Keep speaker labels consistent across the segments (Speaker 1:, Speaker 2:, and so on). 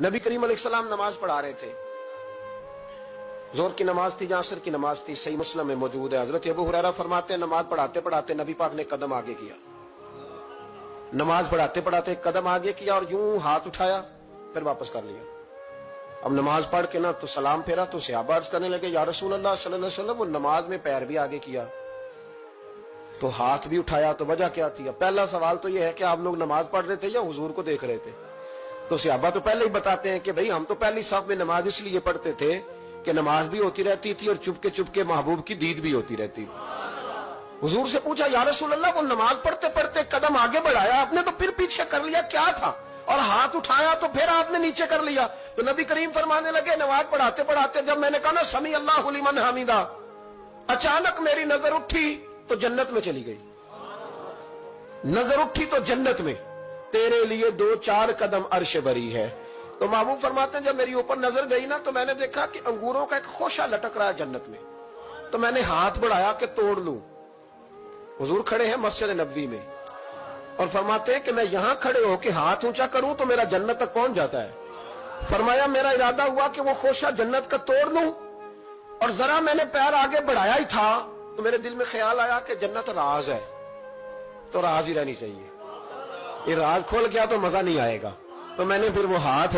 Speaker 1: नबी करीम अलैहिस्सलाम नमाज पढ़ा रहे थे। जोहर की नमाज थी या असर की नमाज थी, सही मुस्लिम में मौजूद है। हजरत अबू हुरैरा फरमाते हैं नमाज पढ़ाते पढ़ाते नबी पाक ने कदम आगे किया, नमाज पढ़ाते पढ़ाते कदम आगे किया और यूं हाथ उठाया फिर वापस कर लिया। अब नमाज पढ़ के ना तो सलाम फेरा तो सहाबा अर्ज करने लगे या रसूल अल्लाह सल्लल्लाहु अलैहि वसल्लम, वो नमाज में पैर भी आगे किया तो हाथ भी उठाया, तो वजह क्या थी? पहला सवाल तो यह है कि आप लोग नमाज पढ़ रहे थे या हुजूर को देख रहे थे? तो सहाबा तो पहले ही बताते हैं कि भाई हम तो पहली साफ में नमाज इसलिए पढ़ते थे कि नमाज भी होती रहती थी और चुपके चुपके महबूब की दीद भी होती रहती थी। हुजूर से पूछा या रसूल अल्लाह, वो नमाज पढ़ते पढ़ते कदम आगे बढ़ाया आपने तो फिर पीछे कर लिया, क्या था? और हाथ उठाया तो फिर आपने नीचे कर लिया। तो नबी करीम फरमाने लगे नमाज पढ़ाते पढ़ाते जब मैंने कहा ना समी अल्लाहु लिमन हमीदा, अचानक मेरी नजर उठी तो जन्नत में चली गई। नजर उठी तो जन्नत में, तेरे लिए 2-4 कदम अर्श बरी है। तो महबूब फरमाते हैं जब मेरी ऊपर नजर गई ना तो मैंने देखा कि अंगूरों का एक खोशा लटक रहा है जन्नत में। तो मैंने हाथ बढ़ाया कि तोड़ लूं। हुजूर खड़े हैं मस्जिद नबवी में और फरमाते हैं कि मैं यहां खड़े होकर हाथ ऊंचा करूं तो मेरा जन्नत तक पहुंच जाता है। फरमाया मेरा इरादा हुआ कि वो खोशा जन्नत का तोड़ लूं और जरा मैंने पैर आगे बढ़ाया ही था तो मेरे दिल में ख्याल आया कि जन्नत राज है तो राज ही रहनी चाहिए, ये राज खोल गया तो मजा नहीं आएगा। तो मैंने फिर वो हाथ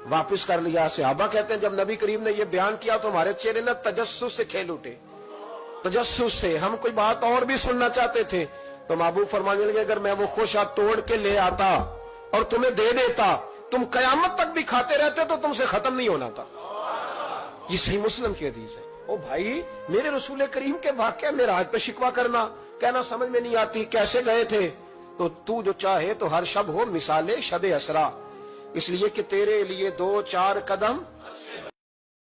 Speaker 1: वापस कर लिया। सहाबा कहते हैं जब नबी करीम ने ये बयान किया तो हमारे चेहरे न तजस्सुस से खेल उठे, तजस्सुस से। हम कोई बात और भी सुनना चाहते थे तो महबूब फरमाने लगे अगर मैं वो खोशा तोड़ के ले आता और तुम्हें दे देता तुम कयामत तक भी खाते रहते तो तुमसे खत्म नहीं होना था। ये सही मुस्लिम की हदीस है। ओ भाई, मेरे रसूल करीम के वाक़या में राज पे शिकवा करना, कहना समझ में नहीं आती कैसे गए थे। तो तू जो चाहे तो हर शब हो मिसाले शब असरा, इसलिए कि तेरे लिए 2-4 कदम